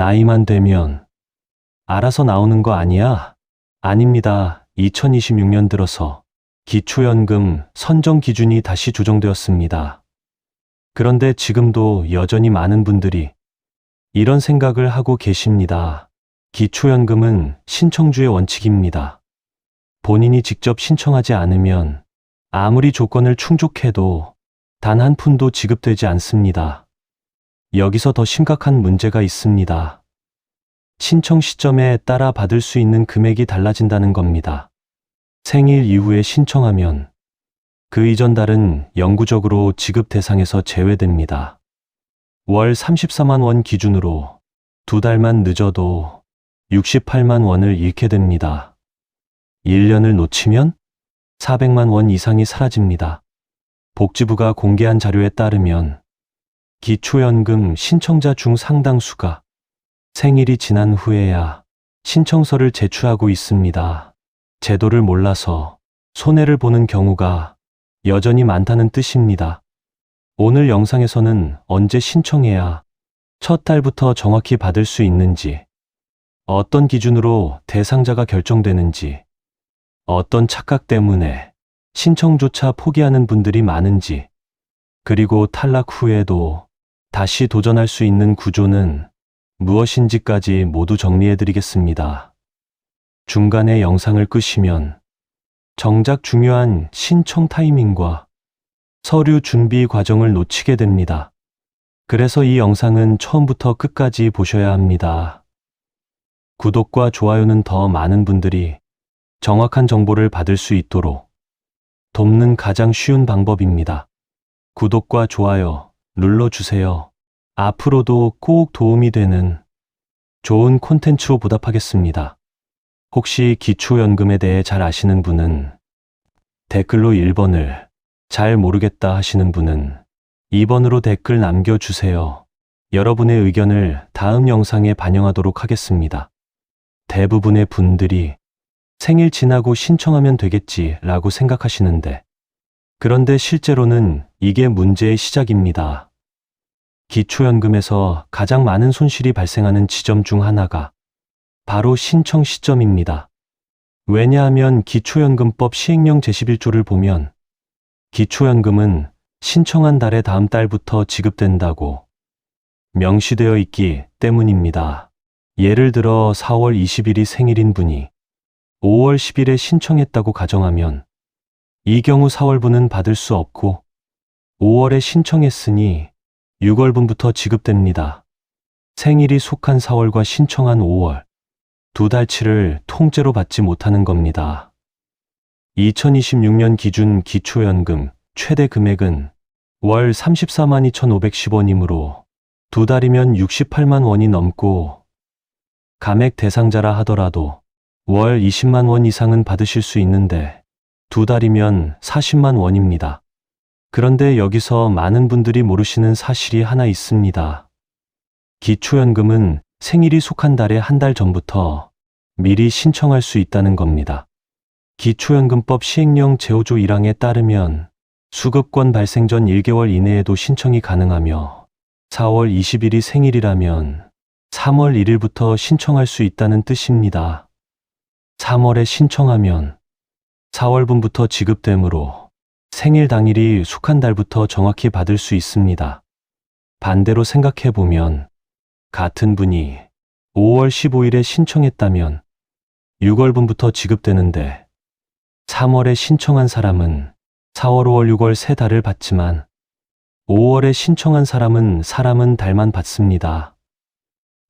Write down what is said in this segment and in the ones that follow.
나이만 되면 알아서 나오는 거 아니야? 아닙니다. 2026년 들어서 기초연금 선정 기준이 다시 조정되었습니다. 그런데 지금도 여전히 많은 분들이 이런 생각을 하고 계십니다. 기초연금은 신청주의 원칙입니다. 본인이 직접 신청하지 않으면 아무리 조건을 충족해도 단 한 푼도 지급되지 않습니다. 여기서 더 심각한 문제가 있습니다. 신청 시점에 따라 받을 수 있는 금액이 달라진다는 겁니다. 생일 이후에 신청하면 그 이전 달은 영구적으로 지급 대상에서 제외됩니다. 월 34만 원 기준으로 2달만 늦어도 68만 원을 잃게 됩니다. 1년을 놓치면 400만 원 이상이 사라집니다. 복지부가 공개한 자료에 따르면 기초연금 신청자 중 상당수가 생일이 지난 후에야 신청서를 제출하고 있습니다. 제도를 몰라서 손해를 보는 경우가 여전히 많다는 뜻입니다. 오늘 영상에서는 언제 신청해야 첫 달부터 정확히 받을 수 있는지, 어떤 기준으로 대상자가 결정되는지, 어떤 착각 때문에 신청조차 포기하는 분들이 많은지, 그리고 탈락 후에도 다시 도전할 수 있는 구조는 무엇인지까지 모두 정리해드리겠습니다. 중간에 영상을 끄시면 정작 중요한 신청 타이밍과 서류 준비 과정을 놓치게 됩니다. 그래서 이 영상은 처음부터 끝까지 보셔야 합니다. 구독과 좋아요는 더 많은 분들이 정확한 정보를 받을 수 있도록 돕는 가장 쉬운 방법입니다. 구독과 좋아요 눌러주세요. 앞으로도 꼭 도움이 되는 좋은 콘텐츠로 보답하겠습니다. 혹시 기초연금에 대해 잘 아시는 분은 댓글로 1번을, 잘 모르겠다 하시는 분은 2번으로 댓글 남겨주세요. 여러분의 의견을 다음 영상에 반영하도록 하겠습니다. 대부분의 분들이 생일 지나고 신청하면 되겠지 라고 생각하시는데, 그런데 실제로는 이게 문제의 시작입니다. 기초연금에서 가장 많은 손실이 발생하는 지점 중 하나가 바로 신청 시점입니다. 왜냐하면 기초연금법 시행령 제11조를 보면 기초연금은 신청한 달의 다음 달부터 지급된다고 명시되어 있기 때문입니다. 예를 들어 4월 20일이 생일인 분이 5월 10일에 신청했다고 가정하면 이 경우 4월분은 받을 수 없고 5월에 신청했으니 6월분부터 지급됩니다. 생일이 속한 4월과 신청한 5월, 두 달치를 통째로 받지 못하는 겁니다. 2026년 기준 기초연금 최대 금액은 월 34만 2,510원이므로 두 달이면 68만 원이 넘고, 감액 대상자라 하더라도 월 20만 원 이상은 받으실 수 있는데 두 달이면 40만 원입니다. 그런데 여기서 많은 분들이 모르시는 사실이 하나 있습니다. 기초연금은 생일이 속한 달의 한 달 전부터 미리 신청할 수 있다는 겁니다. 기초연금법 시행령 제5조 1항에 따르면 수급권 발생 전 1개월 이내에도 신청이 가능하며 4월 20일이 생일이라면 3월 1일부터 신청할 수 있다는 뜻입니다. 3월에 신청하면 4월분부터 지급되므로 생일 당일이 속한 달부터 정확히 받을 수 있습니다. 반대로 생각해보면 같은 분이 5월 15일에 신청했다면 6월분부터 지급되는데 3월에 신청한 사람은 4월, 5월, 6월 세 달을 받지만 5월에 신청한 사람은 달만 받습니다.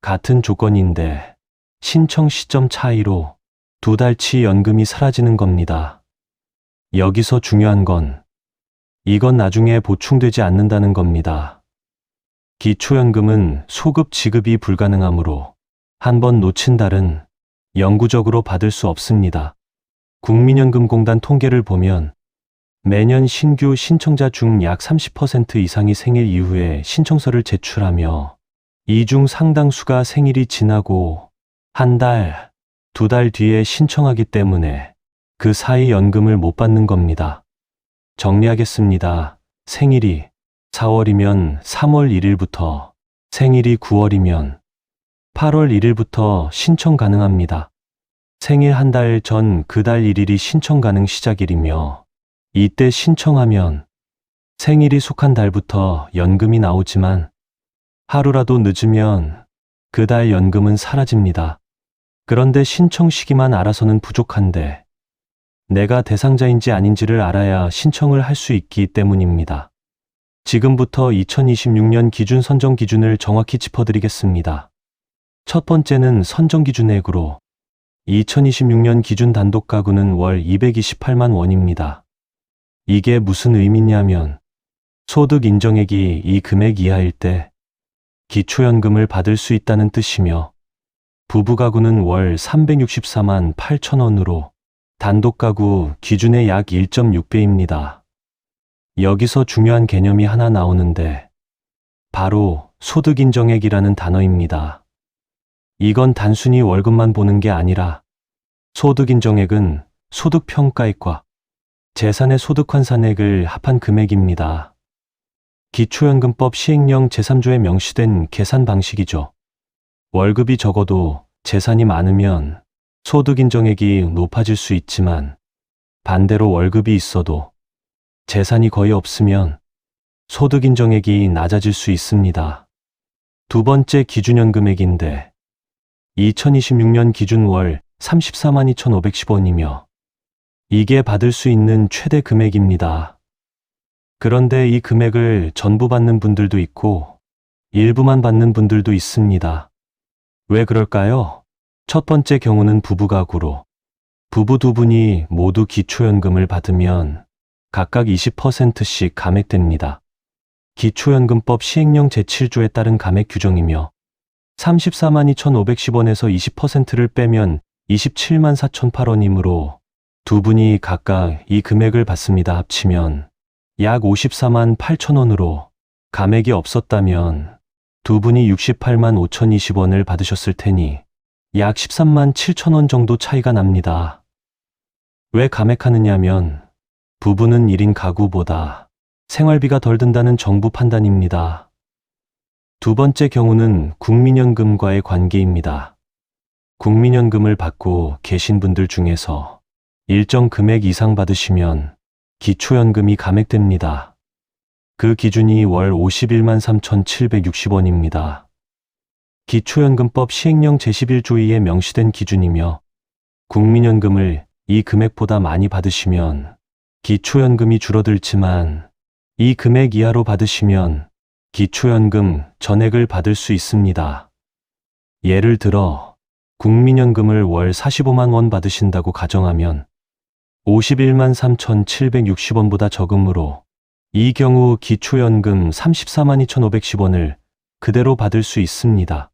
같은 조건인데 신청 시점 차이로 두 달치 연금이 사라지는 겁니다. 여기서 중요한 건 이건 나중에 보충되지 않는다는 겁니다. 기초연금은 소급 지급이 불가능하므로 한번 놓친 달은 영구적으로 받을 수 없습니다. 국민연금공단 통계를 보면 매년 신규 신청자 중 약 30% 이상이 생일 이후에 신청서를 제출하며 이 중 상당수가 생일이 지나고 한 달, 두 달 뒤에 신청하기 때문에 그 사이 연금을 못 받는 겁니다. 정리하겠습니다. 생일이 4월이면 3월 1일부터, 생일이 9월이면 8월 1일부터 신청 가능합니다. 생일 한 달 전 그 달 1일이 신청 가능 시작일이며 이때 신청하면 생일이 속한 달부터 연금이 나오지만 하루라도 늦으면 그 달 연금은 사라집니다. 그런데 신청 시기만 알아서는 부족한데 내가 대상자인지 아닌지를 알아야 신청을 할 수 있기 때문입니다. 지금부터 2026년 기준 선정 기준을 정확히 짚어드리겠습니다. 첫 번째는 선정 기준액으로 2026년 기준 단독 가구는 월 228만 원입니다. 이게 무슨 의미냐면 소득 인정액이 이 금액 이하일 때 기초연금을 받을 수 있다는 뜻이며 부부 가구는 월 364만 8천 원으로 단독 가구 기준의 약 1.6배입니다. 여기서 중요한 개념이 하나 나오는데 바로 소득 인정액이라는 단어입니다. 이건 단순히 월급만 보는 게 아니라 소득 인정액은 소득 평가액과 재산의 소득 환산액을 합한 금액입니다. 기초연금법 시행령 제3조에 명시된 계산 방식이죠. 월급이 적어도 재산이 많으면 소득 인정액이 높아질 수 있지만 반대로 월급이 있어도 재산이 거의 없으면 소득 인정액이 낮아질 수 있습니다. 두 번째 기준연금액인데 2026년 기준 월 34만 2,510원이며 이게 받을 수 있는 최대 금액입니다. 그런데 이 금액을 전부 받는 분들도 있고 일부만 받는 분들도 있습니다. 왜 그럴까요? 첫 번째 경우는 부부가구로 부부 두 분이 모두 기초연금을 받으면 각각 20%씩 감액됩니다. 기초연금법 시행령 제7조에 따른 감액 규정이며 34만 2,510원에서 20%를 빼면 27만 4,008원이므로 두 분이 각각 이 금액을 받습니다. 합치면 약 54만 8천원으로 감액이 없었다면 두 분이 68만 5,020원을 받으셨을 테니 약 13만 7천원 정도 차이가 납니다. 왜 감액하느냐면 부부는 1인 가구보다 생활비가 덜 든다는 정부 판단입니다. 두 번째 경우는 국민연금과의 관계입니다. 국민연금을 받고 계신 분들 중에서 일정 금액 이상 받으시면 기초연금이 감액됩니다. 그 기준이 월 51만 3,760원입니다. 기초연금법 시행령 제11조2에 명시된 기준이며 국민연금을 이 금액보다 많이 받으시면 기초연금이 줄어들지만 이 금액 이하로 받으시면 기초연금 전액을 받을 수 있습니다. 예를 들어 국민연금을 월 45만 원 받으신다고 가정하면 51만 3,760원보다 적으므로 이 경우 기초연금 34만 2,510원을 그대로 받을 수 있습니다.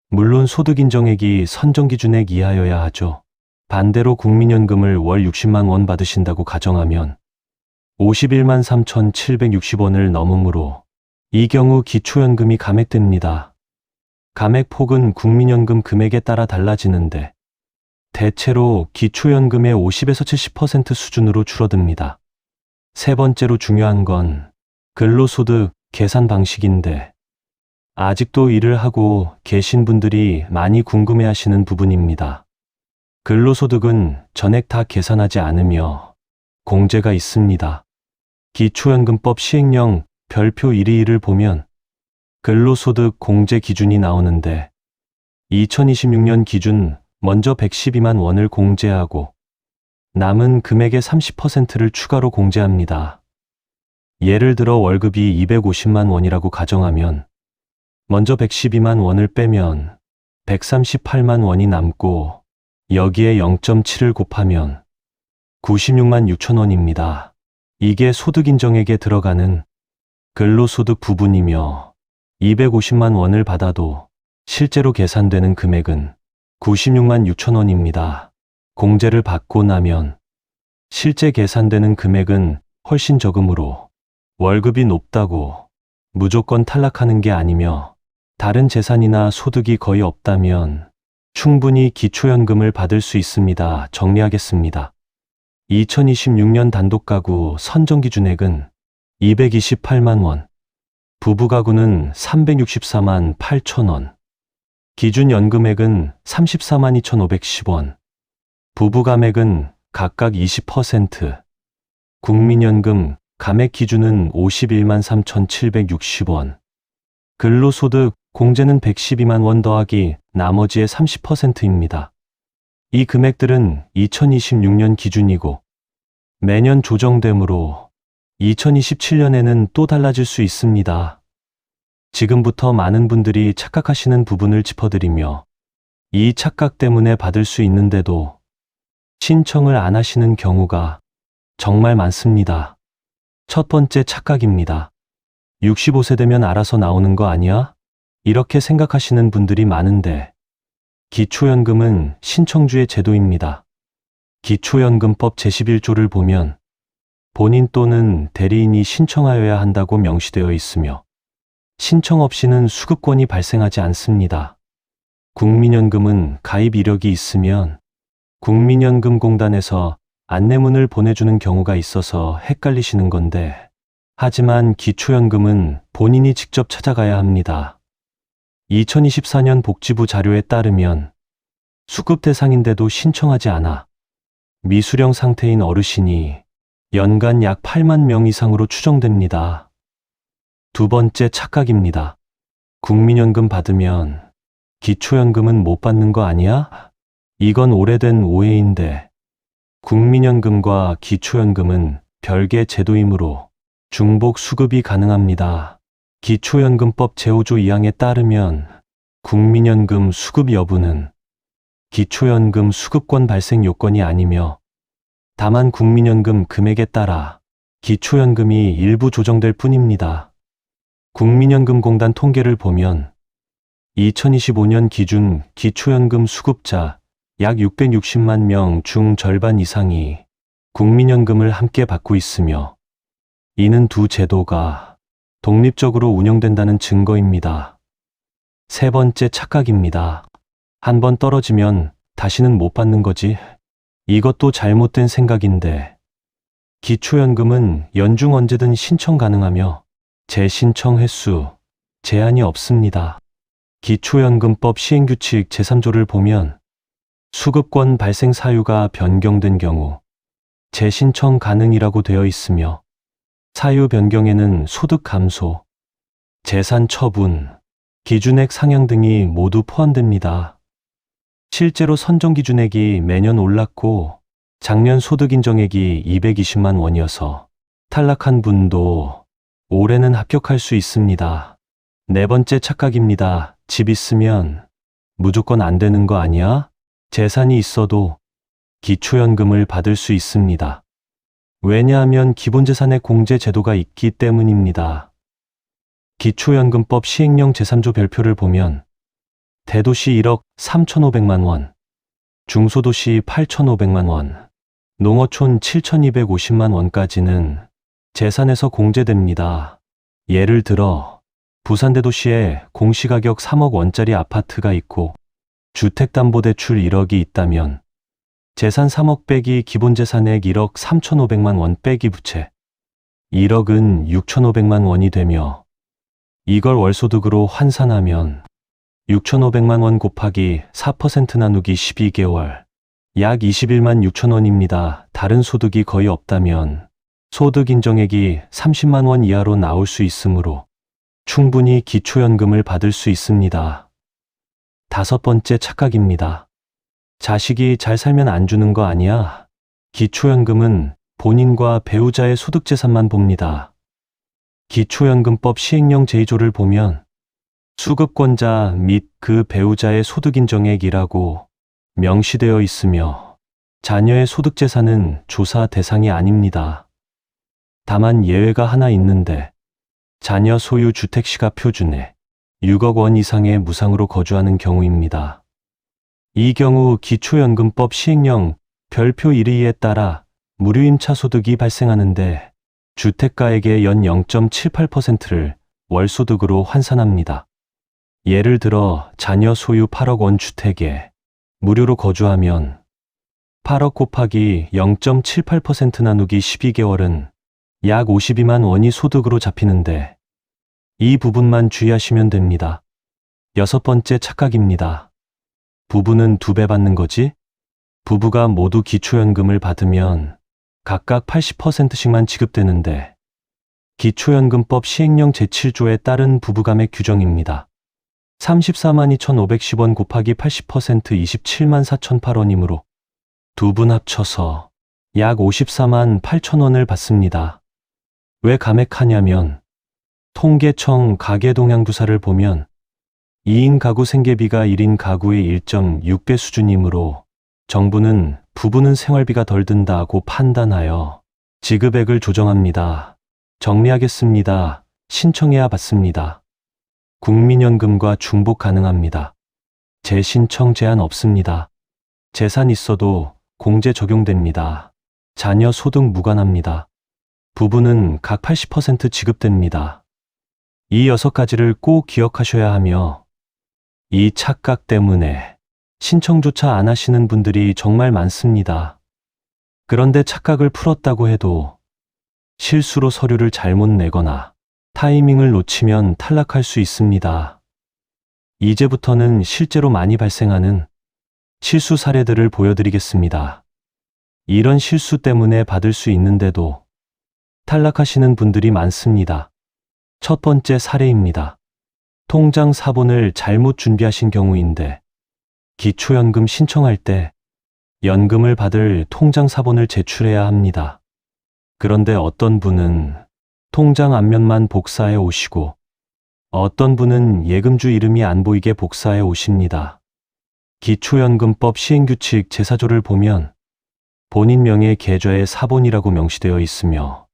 물론 소득인정액이 선정기준액 이하여야 하죠. 반대로 국민연금을 월 60만 원 받으신다고 가정하면 51만 3,760원을 넘으므로 이 경우 기초연금이 감액됩니다. 감액폭은 국민연금 금액에 따라 달라지는데 대체로 기초연금의 50에서 70% 수준으로 줄어듭니다. 세 번째로 중요한 건 근로소득 계산 방식인데 아직도 일을 하고 계신 분들이 많이 궁금해하시는 부분입니다. 근로소득은 전액 다 계산하지 않으며 공제가 있습니다. 기초연금법 시행령 별표 121을 보면 근로소득 공제 기준이 나오는데 2026년 기준 먼저 112만 원을 공제하고 남은 금액의 30%를 추가로 공제합니다. 예를 들어 월급이 250만 원이라고 가정하면 먼저 112만 원을 빼면 138만 원이 남고 여기에 0.7을 곱하면 96만 6천 원입니다. 이게 소득인정액에 들어가는 근로소득 부분이며 250만 원을 받아도 실제로 계산되는 금액은 96만 6천 원입니다. 공제를 받고 나면 실제 계산되는 금액은 훨씬 적으므로 월급이 높다고 무조건 탈락하는 게 아니며 다른 재산이나 소득이 거의 없다면 충분히 기초연금을 받을 수 있습니다. 정리하겠습니다. 2026년 단독가구 선정기준액은 228만 원, 부부가구는 364만 8천 원, 기준 연금액은 34만 2,510원, 부부 감액은 각각 20%, 국민연금 감액 기준은 51만 3,760원, 근로소득 공제는 112만 원 더하기 나머지의 30%입니다. 이 금액들은 2026년 기준이고 매년 조정되므로 2027년에는 또 달라질 수 있습니다. 지금부터 많은 분들이 착각하시는 부분을 짚어드리며 이 착각 때문에 받을 수 있는데도 신청을 안 하시는 경우가 정말 많습니다. 첫 번째 착각입니다. 65세 되면 알아서 나오는 거 아니야? 이렇게 생각하시는 분들이 많은데 기초연금은 신청주의 제도입니다. 기초연금법 제11조를 보면 본인 또는 대리인이 신청하여야 한다고 명시되어 있으며 신청 없이는 수급권이 발생하지 않습니다. 국민연금은 가입 이력이 있으면 국민연금공단에서 안내문을 보내주는 경우가 있어서 헷갈리시는 건데 하지만 기초연금은 본인이 직접 찾아가야 합니다. 2024년 복지부 자료에 따르면 수급 대상인데도 신청하지 않아 미수령 상태인 어르신이 연간 약 8만 명 이상으로 추정됩니다. 두 번째 착각입니다. 국민연금 받으면 기초연금은 못 받는 거 아니야? 이건 오래된 오해인데 국민연금과 기초연금은 별개 제도이므로 중복 수급이 가능합니다. 기초연금법 제5조 2항에 따르면 국민연금 수급 여부는 기초연금 수급권 발생 요건이 아니며 다만 국민연금 금액에 따라 기초연금이 일부 조정될 뿐입니다. 국민연금공단 통계를 보면 2025년 기준 기초연금 수급자 약 660만 명 중 절반 이상이 국민연금을 함께 받고 있으며 이는 두 제도가 독립적으로 운영된다는 증거입니다. 세 번째 착각입니다. 한 번 떨어지면 다시는 못 받는 거지. 이것도 잘못된 생각인데 기초연금은 연중 언제든 신청 가능하며 재신청 횟수 제한이 없습니다. 기초연금법 시행규칙 제3조를 보면 수급권 발생 사유가 변경된 경우 재신청 가능이라고 되어 있으며 사유 변경에는 소득 감소, 재산 처분, 기준액 상향 등이 모두 포함됩니다. 실제로 선정 기준액이 매년 올랐고 작년 소득 인정액이 220만 원이어서 탈락한 분도 올해는 합격할 수 있습니다. 네 번째 착각입니다. 집 있으면 무조건 안 되는 거 아니야? 재산이 있어도 기초연금을 받을 수 있습니다. 왜냐하면 기본재산의 공제 제도가 있기 때문입니다. 기초연금법 시행령 제3조 별표를 보면 대도시 1억 3,500만 원, 중소도시 8,500만 원, 농어촌 7,250만 원까지는 재산에서 공제됩니다. 예를 들어 부산대도시에 공시가격 3억 원짜리 아파트가 있고 주택담보대출 1억이 있다면 재산 3억 빼기 기본재산액 1억 3,500만 원 빼기 부채 1억은 6,500만 원이 되며 이걸 월소득으로 환산하면 6,500만 원 곱하기 4% 나누기 12개월 약 21만 6천 원입니다. 다른 소득이 거의 없다면 소득 인정액이 30만 원 이하로 나올 수 있으므로 충분히 기초연금을 받을 수 있습니다. 다섯 번째 착각입니다. 자식이 잘 살면 안 주는 거 아니야? 기초연금은 본인과 배우자의 소득재산만 봅니다. 기초연금법 시행령 제2조를 보면 수급권자 및 그 배우자의 소득인정액이라고 명시되어 있으며 자녀의 소득재산은 조사 대상이 아닙니다. 다만 예외가 하나 있는데 자녀 소유 주택시가 표준에 6억 원 이상의 무상으로 거주하는 경우입니다. 이 경우 기초연금법 시행령 별표 1의에 따라 무료임차 소득이 발생하는데 주택가액의 연 0.78%를 월소득으로 환산합니다. 예를 들어 자녀 소유 8억 원 주택에 무료로 거주하면 8억 곱하기 0.78% 나누기 12개월은 약 52만 원이 소득으로 잡히는데 이 부분만 주의하시면 됩니다. 6번째 착각입니다. 부부는 2배 받는 거지? 부부가 모두 기초연금을 받으면 각각 80%씩만 지급되는데 기초연금법 시행령 제7조에 따른 부부감액 규정입니다. 34만 2,510원 곱하기 80% 27만 4,008원이므로 두 분 합쳐서 약 54만 8천원을 받습니다. 왜 감액하냐면 통계청 가계동향부사를 보면 2인 가구 생계비가 1인 가구의 1.6배 수준이므로 정부는 부부는 생활비가 덜 든다고 판단하여 지급액을 조정합니다. 정리하겠습니다. 신청해야 받습니다. 국민연금과 중복 가능합니다. 재신청 제한 없습니다. 재산 있어도 공제 적용됩니다. 자녀 소득 무관합니다. 부부는 각 80% 지급됩니다. 이 6가지를 꼭 기억하셔야 하며 이 착각 때문에 신청조차 안 하시는 분들이 정말 많습니다. 그런데 착각을 풀었다고 해도 실수로 서류를 잘못 내거나 타이밍을 놓치면 탈락할 수 있습니다. 이제부터는 실제로 많이 발생하는 실수 사례들을 보여드리겠습니다. 이런 실수 때문에 받을 수 있는데도 탈락하시는 분들이 많습니다. 첫 번째 사례입니다. 통장 사본을 잘못 준비하신 경우인데 기초연금 신청할 때 연금을 받을 통장 사본을 제출해야 합니다. 그런데 어떤 분은 통장 앞면만 복사해 오시고 어떤 분은 예금주 이름이 안 보이게 복사해 오십니다. 기초연금법 시행규칙 제4조를 보면 본인 명의 계좌에 사본이라고 명시되어 있으며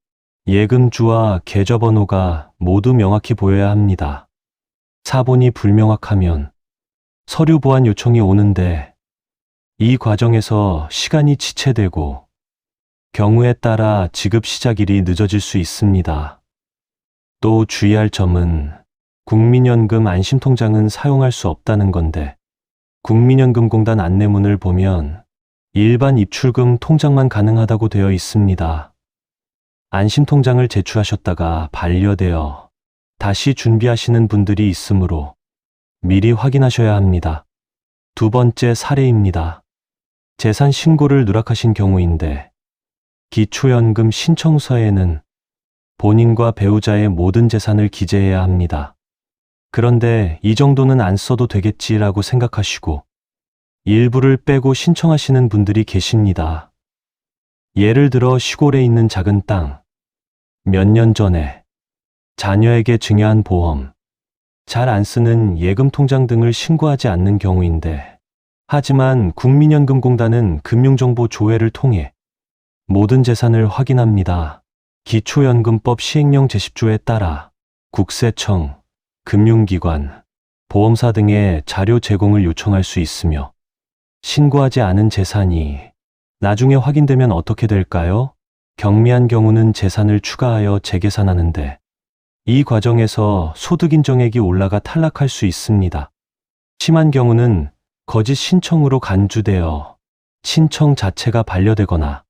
예금주와 계좌번호가 모두 명확히 보여야 합니다. 사본이 불명확하면 서류 보완 요청이 오는데 이 과정에서 시간이 지체되고 경우에 따라 지급 시작일이 늦어질 수 있습니다. 또 주의할 점은 국민연금 안심통장은 사용할 수 없다는 건데 국민연금공단 안내문을 보면 일반 입출금 통장만 가능하다고 되어 있습니다. 안심통장을 제출하셨다가 반려되어 다시 준비하시는 분들이 있으므로 미리 확인하셔야 합니다. 두 번째 사례입니다. 재산 신고를 누락하신 경우인데 기초연금 신청서에는 본인과 배우자의 모든 재산을 기재해야 합니다. 그런데 이 정도는 안 써도 되겠지라고 생각하시고 일부를 빼고 신청하시는 분들이 계십니다. 예를 들어 시골에 있는 작은 땅, 몇 년 전에 자녀에게 증여한 보험, 잘 안 쓰는 예금 통장 등을 신고하지 않는 경우인데 하지만 국민연금공단은 금융정보 조회를 통해 모든 재산을 확인합니다. 기초연금법 시행령 제10조에 따라 국세청, 금융기관, 보험사 등의 자료 제공을 요청할 수 있으며 신고하지 않은 재산이 나중에 확인되면 어떻게 될까요? 경미한 경우는 재산을 추가하여 재계산하는데 이 과정에서 소득 인정액이 올라가 탈락할 수 있습니다. 심한 경우는 거짓 신청으로 간주되어 신청 자체가 반려되거나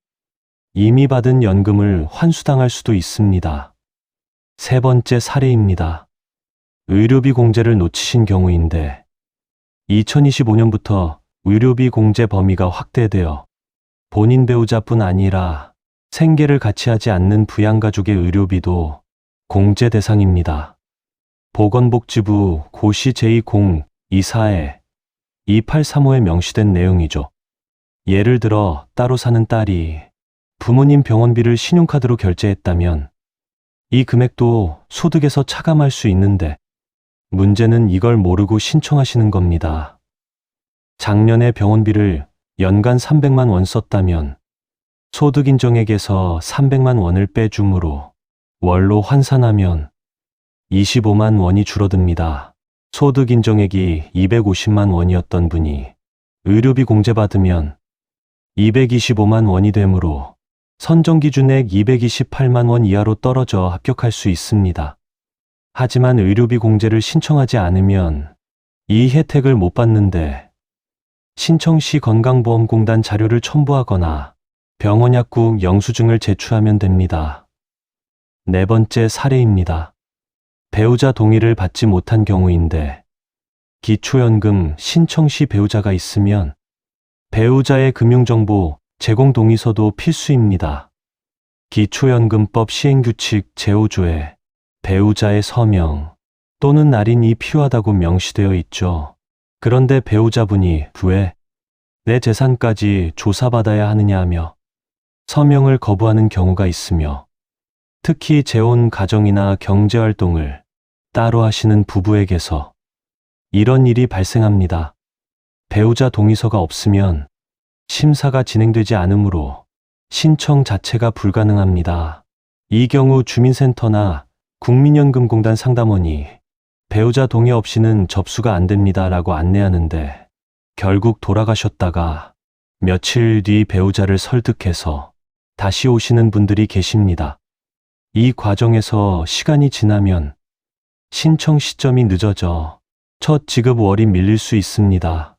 이미 받은 연금을 환수당할 수도 있습니다. 세 번째 사례입니다. 의료비 공제를 놓치신 경우인데 2025년부터 의료비 공제 범위가 확대되어 본인 배우자뿐 아니라 생계를 같이 하지 않는 부양가족의 의료비도 공제 대상입니다. 보건복지부 고시 제2024에 2835에 명시된 내용이죠. 예를 들어 따로 사는 딸이 부모님 병원비를 신용카드로 결제했다면 이 금액도 소득에서 차감할 수 있는데 문제는 이걸 모르고 신청하시는 겁니다. 작년에 병원비를 연간 300만 원 썼다면 소득 인정액에서 300만 원을 빼주므로 월로 환산하면 25만 원이 줄어듭니다. 소득 인정액이 250만 원이었던 분이 의료비 공제받으면 225만 원이 되므로 선정기준액 228만 원 이하로 떨어져 합격할 수 있습니다. 하지만 의료비 공제를 신청하지 않으면 이 혜택을 못 받는데 신청 시 건강보험공단 자료를 첨부하거나 병원 약국 영수증을 제출하면 됩니다. 네 번째 사례입니다. 배우자 동의를 받지 못한 경우인데 기초연금 신청 시 배우자가 있으면 배우자의 금융정보 제공 동의서도 필수입니다. 기초연금법 시행규칙 제5조에 배우자의 서명 또는 날인이 필요하다고 명시되어 있죠. 그런데 배우자분이 왜 내 재산까지 조사받아야 하느냐 하며 서명을 거부하는 경우가 있으며, 특히 재혼 가정이나 경제활동을 따로 하시는 부부에게서 이런 일이 발생합니다. 배우자 동의서가 없으면 심사가 진행되지 않으므로 신청 자체가 불가능합니다. 이 경우 주민센터나 국민연금공단 상담원이 배우자 동의 없이는 접수가 안 됩니다 라고 안내하는데, 결국 돌아가셨다가 며칠 뒤 배우자를 설득해서 다시 오시는 분들이 계십니다. 이 과정에서 시간이 지나면 신청 시점이 늦어져 첫 지급월이 밀릴 수 있습니다.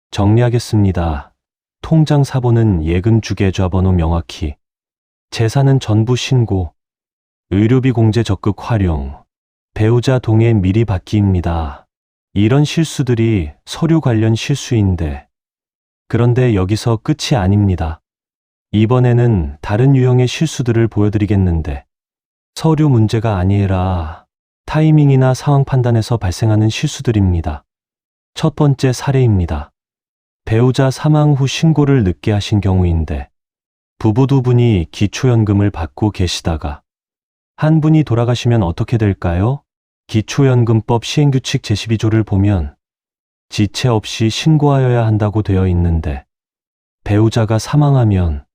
정리하겠습니다. 통장 사본은 예금주 계좌번호 명확히, 재산은 전부 신고, 의료비 공제 적극 활용, 배우자 동의 미리 받기입니다. 이런 실수들이 서류 관련 실수인데, 그런데 여기서 끝이 아닙니다. 이번에는 다른 유형의 실수들을 보여드리겠는데, 서류 문제가 아니라 타이밍이나 상황 판단에서 발생하는 실수들입니다. 첫 번째 사례입니다. 배우자 사망 후 신고를 늦게 하신 경우인데, 부부 두 분이 기초연금을 받고 계시다가 한 분이 돌아가시면 어떻게 될까요? 기초연금법 시행규칙 제12조를 보면 지체 없이 신고하여야 한다고 되어 있는데, 배우자가 사망하면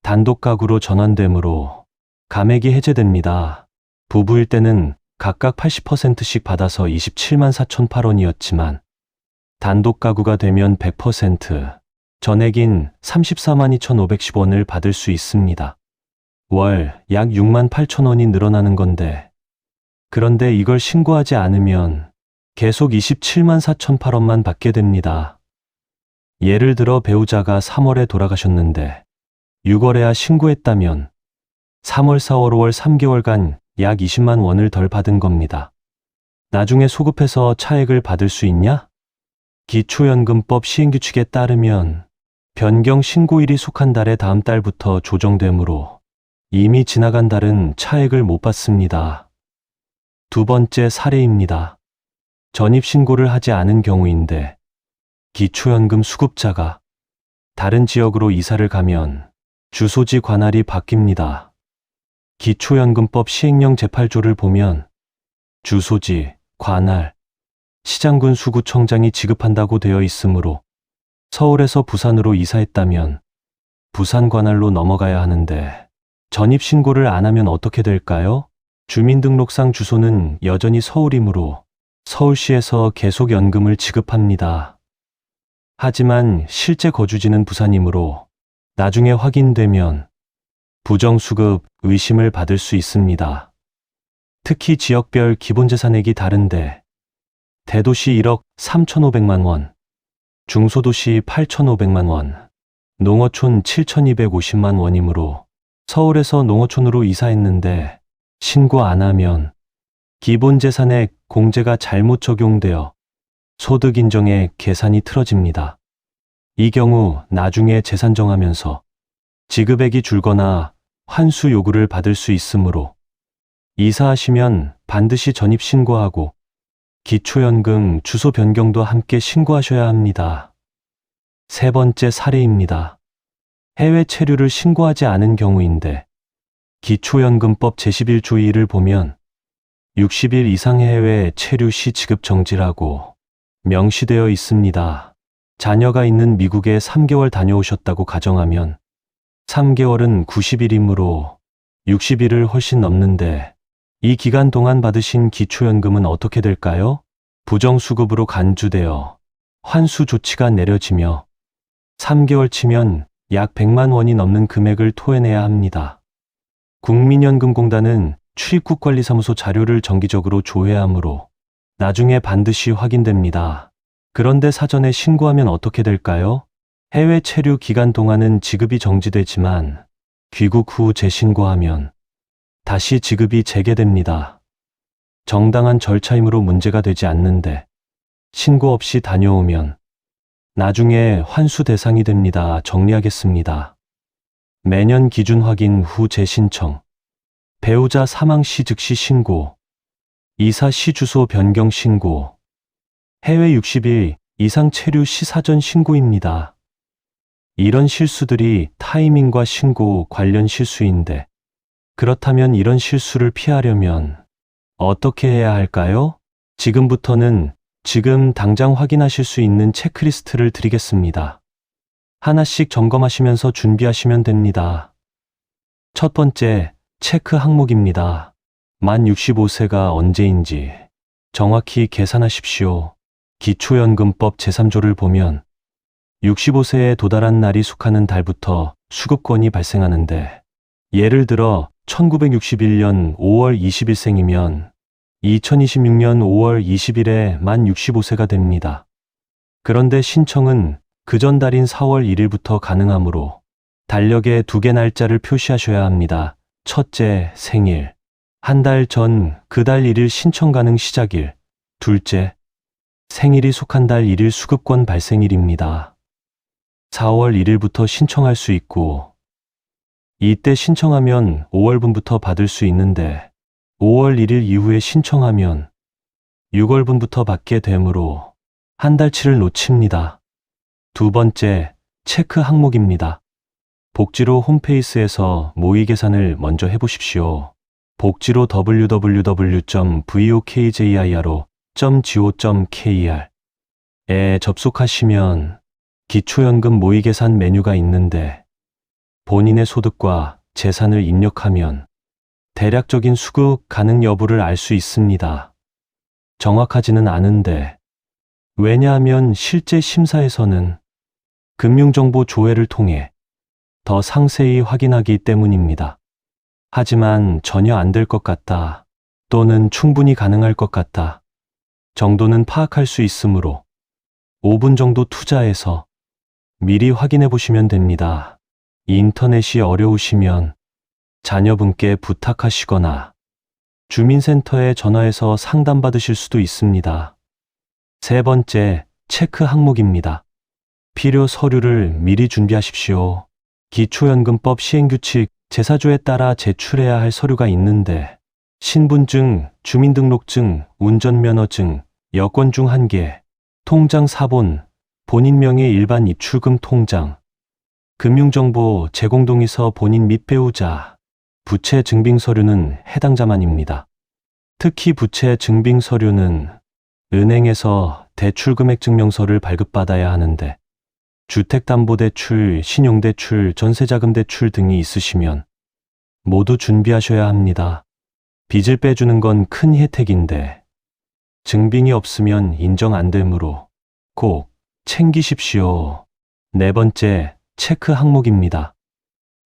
단독가구로 전환되므로 감액이 해제됩니다. 부부일 때는 각각 80%씩 받아서 27만 4,008원이었지만 단독가구가 되면 100%, 전액인 34만 2,510원을 받을 수 있습니다. 월 약 6만 8천원이 늘어나는 건데, 그런데 이걸 신고하지 않으면 계속 27만 4,008원만 받게 됩니다. 예를 들어 배우자가 3월에 돌아가셨는데 6월에야 신고했다면 3월, 4월, 5월 3개월간 약 20만 원을 덜 받은 겁니다. 나중에 소급해서 차액을 받을 수 있냐? 기초연금법 시행규칙에 따르면 변경 신고일이 속한 달의 다음 달부터 조정되므로 이미 지나간 달은 차액을 못 받습니다. 두 번째 사례입니다. 전입신고를 하지 않은 경우인데, 기초연금 수급자가 다른 지역으로 이사를 가면 주소지 관할이 바뀝니다. 기초연금법 시행령 제8조를 보면 주소지, 관할, 시장군 수구청장이 지급한다고 되어 있으므로 서울에서 부산으로 이사했다면 부산 관할로 넘어가야 하는데, 전입신고를 안 하면 어떻게 될까요? 주민등록상 주소는 여전히 서울이므로 서울시에서 계속 연금을 지급합니다. 하지만 실제 거주지는 부산이므로 나중에 확인되면 부정수급 의심을 받을 수 있습니다. 특히 지역별 기본재산액이 다른데, 대도시 1억 3,500만 원, 중소도시 8,500만 원, 농어촌 7,250만 원이므로 서울에서 농어촌으로 이사했는데 신고 안 하면 기본재산액 공제가 잘못 적용되어 소득인정액 계산이 틀어집니다. 이 경우 나중에 재산 정하면서 지급액이 줄거나 환수 요구를 받을 수 있으므로 이사하시면 반드시 전입신고하고 기초연금 주소 변경도 함께 신고하셔야 합니다. 세 번째 사례입니다. 해외 체류를 신고하지 않은 경우인데, 기초연금법 제11조 2를 보면 60일 이상 해외 체류 시 지급 정지라고 명시되어 있습니다. 자녀가 있는 미국에 3개월 다녀오셨다고 가정하면 3개월은 90일이므로 60일을 훨씬 넘는데, 이 기간 동안 받으신 기초연금은 어떻게 될까요? 부정수급으로 간주되어 환수 조치가 내려지며 3개월 치면 약 100만 원이 넘는 금액을 토해내야 합니다. 국민연금공단은 출입국관리사무소 자료를 정기적으로 조회하므로 나중에 반드시 확인됩니다. 그런데 사전에 신고하면 어떻게 될까요? 해외 체류 기간 동안은 지급이 정지되지만 귀국 후 재신고하면 다시 지급이 재개됩니다. 정당한 절차이므로 문제가 되지 않는데, 신고 없이 다녀오면 나중에 환수 대상이 됩니다. 정리하겠습니다. 매년 기준 확인 후 재신청, 배우자 사망 시 즉시 신고, 이사 시 주소 변경 신고, 해외 60일 이상 체류 시 사전 신고입니다. 이런 실수들이 타이밍과 신고 관련 실수인데, 그렇다면 이런 실수를 피하려면 어떻게 해야 할까요? 지금부터는 지금 당장 확인하실 수 있는 체크리스트를 드리겠습니다. 하나씩 점검하시면서 준비하시면 됩니다. 첫 번째, 체크 항목입니다. 만 65세가 언제인지 정확히 계산하십시오. 기초연금법 제3조를 보면 65세에 도달한 날이 속하는 달부터 수급권이 발생하는데, 예를 들어 1961년 5월 20일생이면 2026년 5월 20일에 만 65세가 됩니다. 그런데 신청은 그전 달인 4월 1일부터 가능하므로 달력에 2개 날짜를 표시하셔야 합니다. 첫째, 생일. 한 달 전 그 달 1일 신청 가능 시작일. 둘째, 생일이 속한 달 1일 수급권 발생일입니다. 4월 1일부터 신청할 수 있고, 이때 신청하면 5월분부터 받을 수 있는데 5월 1일 이후에 신청하면 6월분부터 받게 되므로 한 달치를 놓칩니다. 두 번째, 체크 항목입니다. 복지로 홈페이지에서 모의 계산을 먼저 해보십시오. 복지로 www.vokjiro.go.kr에 접속하시면 기초연금 모의 계산 메뉴가 있는데, 본인의 소득과 재산을 입력하면 대략적인 수급 가능 여부를 알 수 있습니다. 정확하지는 않은데, 왜냐하면 실제 심사에서는 금융정보 조회를 통해 더 상세히 확인하기 때문입니다. 하지만 전혀 안 될 것 같다, 또는 충분히 가능할 것 같다 정도는 파악할 수 있으므로 5분 정도 투자해서 미리 확인해 보시면 됩니다. 인터넷이 어려우시면 자녀분께 부탁하시거나 주민센터에 전화해서 상담받으실 수도 있습니다. 세 번째, 체크 항목입니다. 필요 서류를 미리 준비하십시오. 기초연금법 시행규칙 제4조에 따라 제출해야 할 서류가 있는데, 신분증, 주민등록증, 운전면허증, 여권 중 1개, 통장 사본, 본인 명의 일반 입출금 통장, 금융정보 제공동의서 본인 및 배우자, 부채 증빙 서류는 해당자만입니다. 특히 부채 증빙 서류는 은행에서 대출금액 증명서를 발급받아야 하는데, 주택담보대출, 신용대출, 전세자금대출 등이 있으시면 모두 준비하셔야 합니다. 빚을 빼주는 건 큰 혜택인데 증빙이 없으면 인정 안 되므로 꼭 챙기십시오. 네 번째, 체크 항목입니다.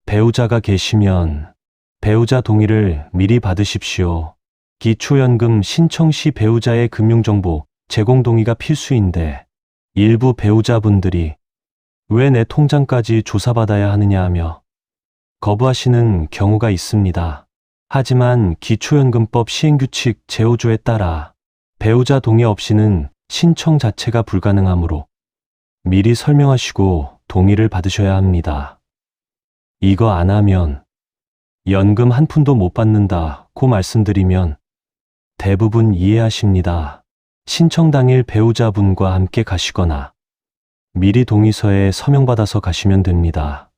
배우자가 계시면 배우자 동의를 미리 받으십시오. 기초연금 신청 시 배우자의 금융정보 제공 동의가 필수인데, 일부 배우자분들이 왜 내 통장까지 조사받아야 하느냐 하며 거부하시는 경우가 있습니다. 하지만 기초연금법 시행규칙 제5조에 따라 배우자 동의 없이는 신청 자체가 불가능하므로 미리 설명하시고 동의를 받으셔야 합니다. 이거 안 하면 연금 한 푼도 못 받는다고 말씀드리면 대부분 이해하십니다. 신청 당일 배우자분과 함께 가시거나 미리 동의서에 서명받아서 가시면 됩니다.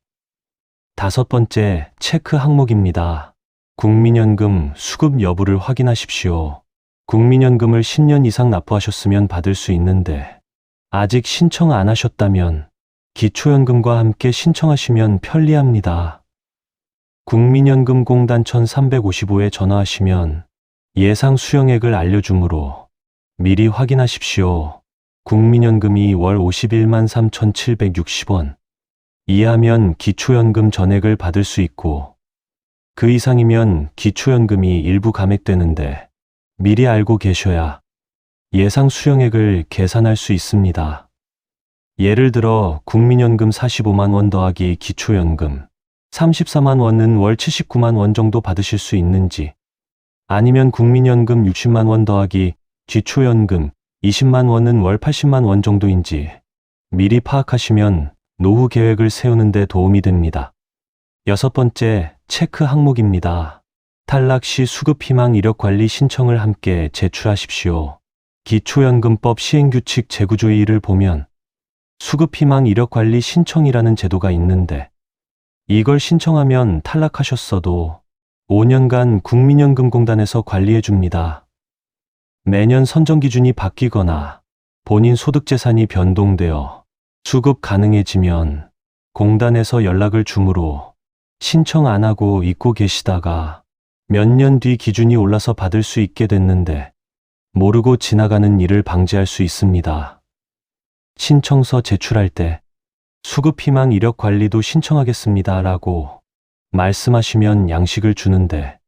다섯 번째, 체크 항목입니다. 국민연금 수급 여부를 확인하십시오. 국민연금을 10년 이상 납부하셨으면 받을 수 있는데, 아직 신청 안 하셨다면 기초연금과 함께 신청하시면 편리합니다. 국민연금공단 1355에 전화하시면 예상 수령액을 알려주므로 미리 확인하십시오. 국민연금이 월 51만 3,760원 이하면 기초연금 전액을 받을 수 있고, 그 이상이면 기초연금이 일부 감액되는데 미리 알고 계셔야 예상 수령액을 계산할 수 있습니다. 예를 들어 국민연금 45만 원 더하기 기초연금 34만 원은 월 79만 원 정도 받으실 수 있는지, 아니면 국민연금 60만 원 더하기 기초연금 20만 원은 월 80만 원 정도인지 미리 파악하시면 노후 계획을 세우는 데 도움이 됩니다. 6번째, 체크 항목입니다. 탈락 시 수급 희망 이력 관리 신청을 함께 제출하십시오. 기초연금법 시행규칙 제9조의1을 보면 수급 희망 이력 관리 신청이라는 제도가 있는데 이걸 신청하면 탈락하셨어도 5년간 국민연금공단에서 관리해 줍니다. 매년 선정 기준이 바뀌거나 본인 소득 재산이 변동되어 수급 가능해지면 공단에서 연락을 주므로 신청 안 하고 잊고 계시다가 몇 년 뒤 기준이 올라서 받을 수 있게 됐는데 모르고 지나가는 일을 방지할 수 있습니다. 신청서 제출할 때 수급 희망 이력 관리도 신청하겠습니다 라고 말씀하시면 양식을 주는데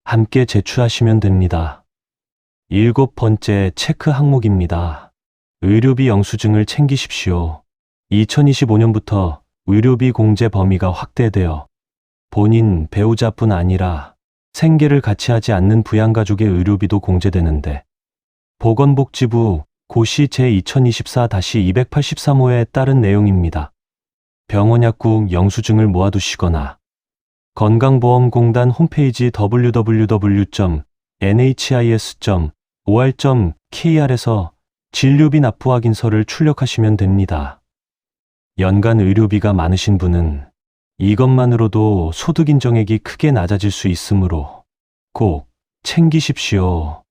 함께 제출하시면 됩니다. 7번째, 체크 항목입니다. 의료비 영수증을 챙기십시오. 2025년부터 의료비 공제 범위가 확대되어 본인, 배우자뿐 아니라 생계를 같이 하지 않는 부양가족의 의료비도 공제되는데 보건복지부 고시 제2024-283호에 따른 내용입니다. 병원 약국 영수증을 모아두시거나 건강보험공단 홈페이지 www.nhis.or.kr에서 진료비 납부 확인서를 출력하시면 됩니다. 연간 의료비가 많으신 분은 이것만으로도 소득 인정액이 크게 낮아질 수 있으므로 꼭 챙기십시오.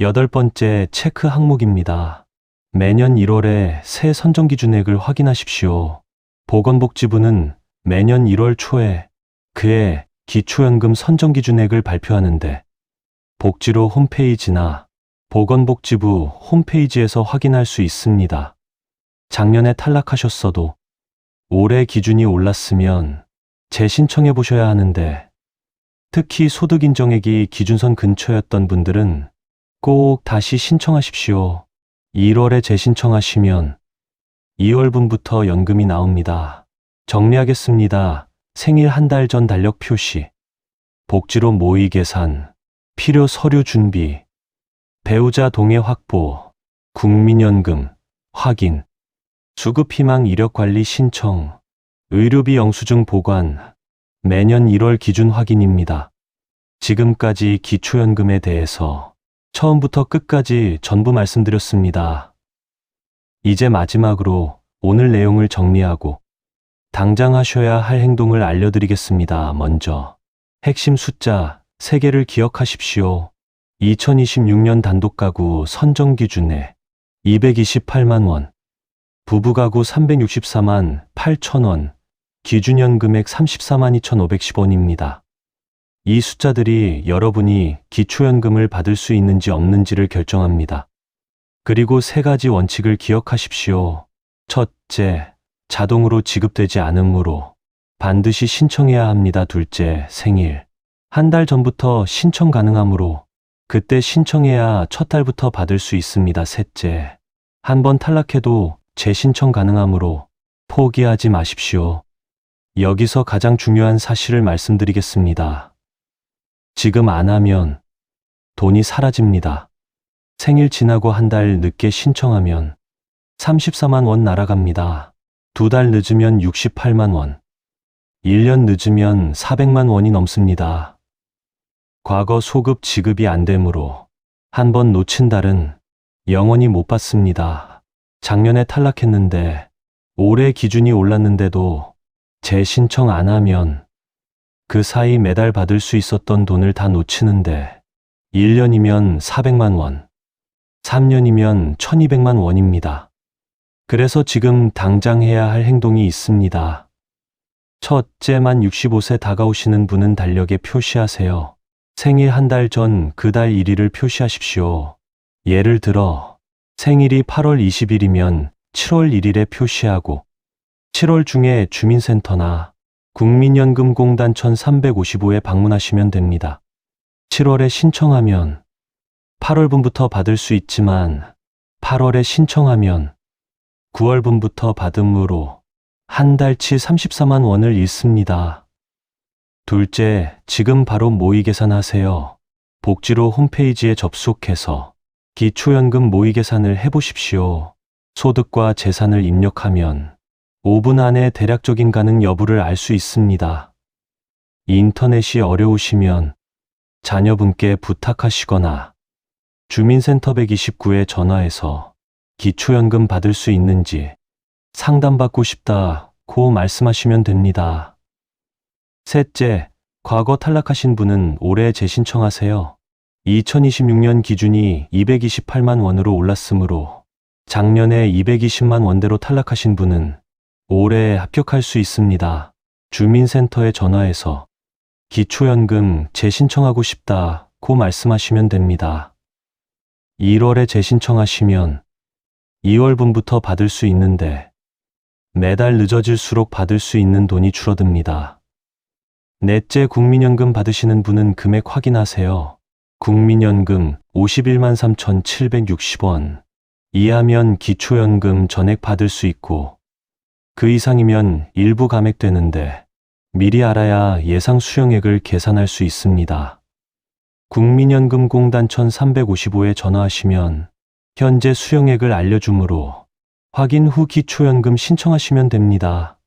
8번째, 체크 항목입니다. 매년 1월에 새 선정 기준액을 확인하십시오. 보건복지부는 매년 1월 초에 그해 기초연금 선정 기준액을 발표하는데 복지로 홈페이지나 보건복지부 홈페이지에서 확인할 수 있습니다. 작년에 탈락하셨어도 올해 기준이 올랐으면 재신청해 보셔야 하는데 특히 소득 인정액이 기준선 근처였던 분들은 꼭 다시 신청하십시오. 1월에 재신청하시면 2월분부터 연금이 나옵니다. 정리하겠습니다. 생일 한 달 전 달력 표시, 복지로 모의 계산, 필요 서류 준비, 배우자 동의 확보, 국민연금 확인, 수급 희망 이력 관리 신청, 의료비 영수증 보관, 매년 1월 기준 확인입니다. 지금까지 기초연금에 대해서 처음부터 끝까지 전부 말씀드렸습니다. 이제 마지막으로 오늘 내용을 정리하고 당장 하셔야 할 행동을 알려드리겠습니다. 먼저 핵심 숫자 3개를 기억하십시오. 2026년 단독가구 선정기준에 228만 원, 부부가구 364만 8천 원, 기준연금액 34만 2,510원입니다. 이 숫자들이 여러분이 기초연금을 받을 수 있는지 없는지를 결정합니다. 그리고 3가지 원칙을 기억하십시오. 첫째, 자동으로 지급되지 않으므로 반드시 신청해야 합니다. 둘째, 생일 한 달 전부터 신청 가능하므로 그때 신청해야 첫 달부터 받을 수 있습니다. 셋째, 한번 탈락해도 재신청 가능하므로 포기하지 마십시오. 여기서 가장 중요한 사실을 말씀드리겠습니다. 지금 안 하면 돈이 사라집니다. 생일 지나고 한 달 늦게 신청하면 34만 원 날아갑니다. 2달 늦으면 68만 원, 1년 늦으면 400만 원이 넘습니다. 과거 소급 지급이 안 되므로 한 번 놓친 달은 영원히 못 받습니다. 작년에 탈락했는데 올해 기준이 올랐는데도 재신청 안 하면 그 사이 매달 받을 수 있었던 돈을 다 놓치는데 1년이면 400만 원, 3년이면 1200만 원입니다. 그래서 지금 당장 해야 할 행동이 있습니다. 첫째, 만 65세 다가오시는 분은 달력에 표시하세요. 생일 한 달 전 그 달 1일을 표시하십시오. 예를 들어 생일이 8월 20일이면 7월 1일에 표시하고 7월 중에 주민센터나 국민연금공단 1355에 방문하시면 됩니다. 7월에 신청하면 8월분부터 받을 수 있지만 8월에 신청하면 9월분부터 받음으로 한 달치 34만 원을 잃습니다. 둘째, 지금 바로 모의 계산하세요. 복지로 홈페이지에 접속해서 기초연금 모의 계산을 해보십시오. 소득과 재산을 입력하면 5분 안에 대략적인 가능 여부를 알 수 있습니다. 인터넷이 어려우시면 자녀분께 부탁하시거나 주민센터 129에 전화해서 기초연금 받을 수 있는지 상담받고 싶다고 말씀하시면 됩니다. 셋째, 과거 탈락하신 분은 올해 재신청하세요. 2026년 기준이 228만 원으로 올랐으므로 작년에 220만 원대로 탈락하신 분은 올해 합격할 수 있습니다. 주민센터에 전화해서 기초연금 재신청하고 싶다고 말씀하시면 됩니다. 1월에 재신청하시면 2월분부터 받을 수 있는데 매달 늦어질수록 받을 수 있는 돈이 줄어듭니다. 넷째, 국민연금 받으시는 분은 금액 확인하세요. 국민연금 51만 3,760원 이하면 기초연금 전액 받을 수 있고 그 이상이면 일부 감액되는데 미리 알아야 예상 수령액을 계산할 수 있습니다. 국민연금공단 1355에 전화하시면 현재 수령액을 알려주므로 확인 후 기초연금 신청하시면 됩니다.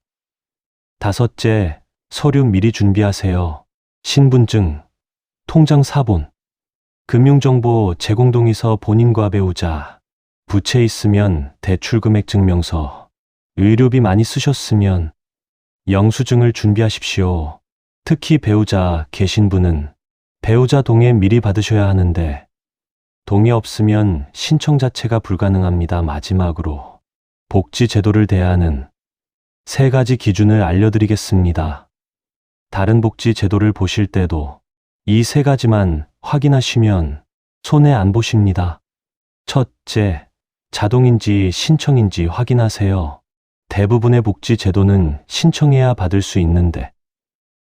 다섯째, 서류 미리 준비하세요. 신분증, 통장 사본, 금융정보 제공동의서 본인과 배우자, 부채 있으면 대출금액 증명서, 의료비 많이 쓰셨으면 영수증을 준비하십시오. 특히 배우자 계신 분은 배우자 동의 미리 받으셔야 하는데 동의 없으면 신청 자체가 불가능합니다. 마지막으로 복지 제도를 대하는 3가지 기준을 알려드리겠습니다. 다른 복지 제도를 보실 때도 이 3가지만 확인하시면 손해 안 보십니다. 첫째, 자동인지 신청인지 확인하세요. 대부분의 복지 제도는 신청해야 받을 수 있는데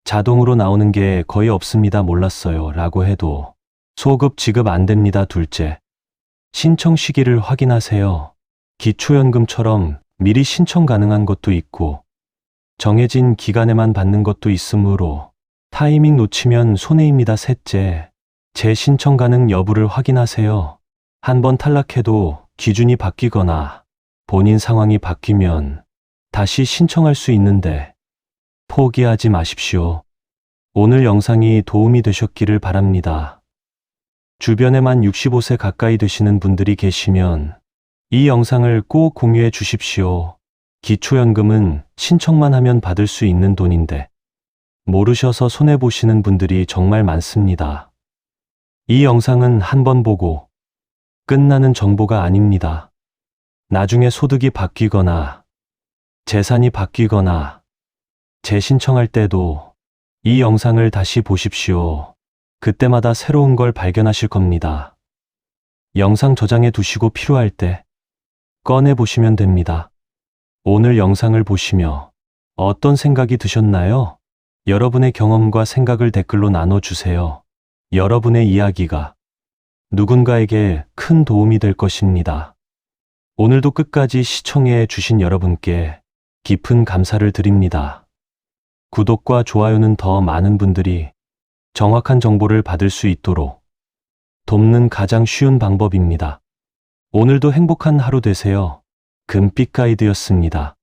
자동으로 나오는 게 거의 없습니다. 몰랐어요 라고 해도 소급 지급 안 됩니다. 둘째, 신청 시기를 확인하세요. 기초연금처럼 미리 신청 가능한 것도 있고 정해진 기간에만 받는 것도 있으므로 타이밍 놓치면 손해입니다. 셋째, 재신청 가능 여부를 확인하세요. 한번 탈락해도 기준이 바뀌거나 본인 상황이 바뀌면 다시 신청할 수 있는데 포기하지 마십시오. 오늘 영상이 도움이 되셨기를 바랍니다. 주변에만 65세 가까이 되시는 분들이 계시면 이 영상을 꼭 공유해 주십시오. 기초연금은 신청만 하면 받을 수 있는 돈인데 모르셔서 손해보시는 분들이 정말 많습니다. 이 영상은 한번 보고 끝나는 정보가 아닙니다. 나중에 소득이 바뀌거나 재산이 바뀌거나 재신청할 때도 이 영상을 다시 보십시오. 그때마다 새로운 걸 발견하실 겁니다. 영상 저장해 두시고 필요할 때 꺼내 보시면 됩니다. 오늘 영상을 보시며 어떤 생각이 드셨나요? 여러분의 경험과 생각을 댓글로 나눠주세요. 여러분의 이야기가 누군가에게 큰 도움이 될 것입니다. 오늘도 끝까지 시청해 주신 여러분께 깊은 감사를 드립니다. 구독과 좋아요는 더 많은 분들이 정확한 정보를 받을 수 있도록 돕는 가장 쉬운 방법입니다. 오늘도 행복한 하루 되세요. 금빛 가이드였습니다.